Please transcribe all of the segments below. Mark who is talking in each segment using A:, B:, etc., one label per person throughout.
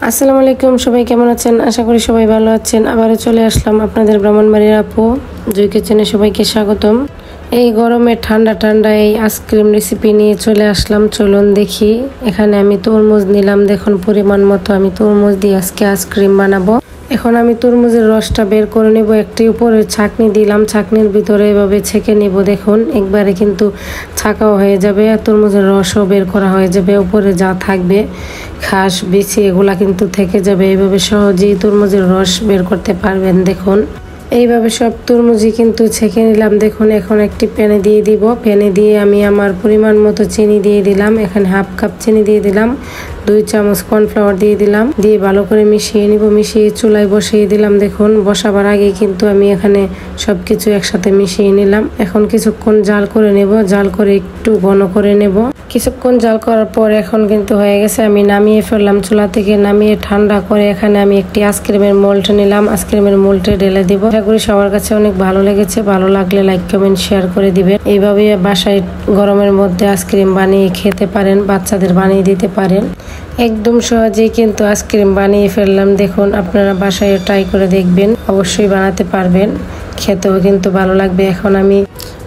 A: আসসালামু আলাইকুম, সবাই কেমন আছেন? আশা করি সবাই ভালো আছেন। আবারও চলে আসলাম আপনাদের ব্রাহ্মণবাড়ির আপু জুই কিচেনে। সবাইকে স্বাগতম। এই গরমে ঠান্ডা ঠান্ডা এই আইসক্রিম রেসিপি নিয়ে চলে আসলাম। চলুন দেখি। এখানে আমি তরমুজ নিলাম, দেখুন পরিমাণ মতো। আমি তরমুজ দিয়ে আজকে আইসক্রিম বানাবো। এখন আমি তরমুজের রসটা বের করে নেব। একটি উপরে ছাঁকনি দিলাম, ছাঁকনির ভিতরে এভাবে ছেঁকে নেব। দেখুন একবারে কিন্তু ছাঁকাও হয়ে যাবে, আর তরমুজের রসও বের করা হয়ে যাবে। উপরে যা থাকবে ঘাস বিছি এগুলা কিন্তু থেকে যাবে। এইভাবে সহজেই তরমুজের রস বের করতে পারবেন। দেখুন এইভাবে সব তরমুজই কিন্তু ছেঁকে নিলাম। দেখুন এখন একটি প্যানে দিয়ে দিব। প্যানে দিয়ে আমি আমার পরিমাণ মতো চিনি দিয়ে দিলাম। এখানে হাফ কাপ চিনি দিয়ে দিলাম। 2 চামচ কর্নফ্লাওয়ার দিয়ে দিলাম। দিয়ে ভালো করে মিশিয়ে নিব। মিশিয়ে চুলায় বসিয়ে দিলাম। দেখুন বসাবার আগে কিন্তু আমি এখানে সবকিছু একসাথে মিশিয়ে নিলাম। এখন কিছুক্ষণ জাল করে নেব। জাল করে একটু ঘন করে নেব। কিছুক্ষণ জাল করার পর এখন কিন্তু হয়ে গেছে। আমি নামিয়ে ফেললাম চুলা থেকে। নামিয়ে ঠান্ডা করে এখানে আমি একটি আইসক্রিমের মোল্ড নিলাম। আইসক্রিমের মোল্ডে ঢেলে দিব। আশা করি সবার কাছে অনেক ভালো লেগেছে। ভালো লাগলে লাইক কমেন্ট শেয়ার করে দিবেন। এইভাবে বাসায় গরমের মধ্যে আইসক্রিম বানিয়ে খেতে পারেন, বাচ্চাদের বানিয়ে দিতে পারেন। একদম সহজেই কিন্তু আইসক্রিম বানিয়ে ফেললাম। দেখুন আপনারা বাসায় ট্রাই করে দেখবেন, অবশ্যই বানাতে পারবেন। খেতেও কিন্তু ভালো লাগবে। এখন আমি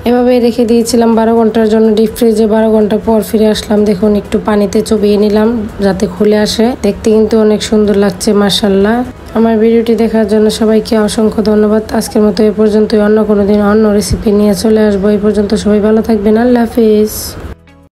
A: এভাবে রেখে দিয়েছিলাম 12 ঘন্টার জন্য ডিপ ফ্রিজে। 12 ঘন্টা পর ফিরে আসলাম। দেখুন একটু পানিতে চুবিয়ে নিলাম যাতে খুলে আসে। দেখতে কিন্তু অনেক সুন্দর লাগছে, মাশাআল্লাহ। আমার ভিডিওটি দেখার জন্য সবাইকে অসংখ্য ধন্যবাদ। আজকের মতো এ পর্যন্তই। অন্য কোনো দিন অন্য রেসিপি নিয়ে চলে আসবো। এই পর্যন্ত সবাই ভালো থাকবেন। আল্লাহ হাফিজ।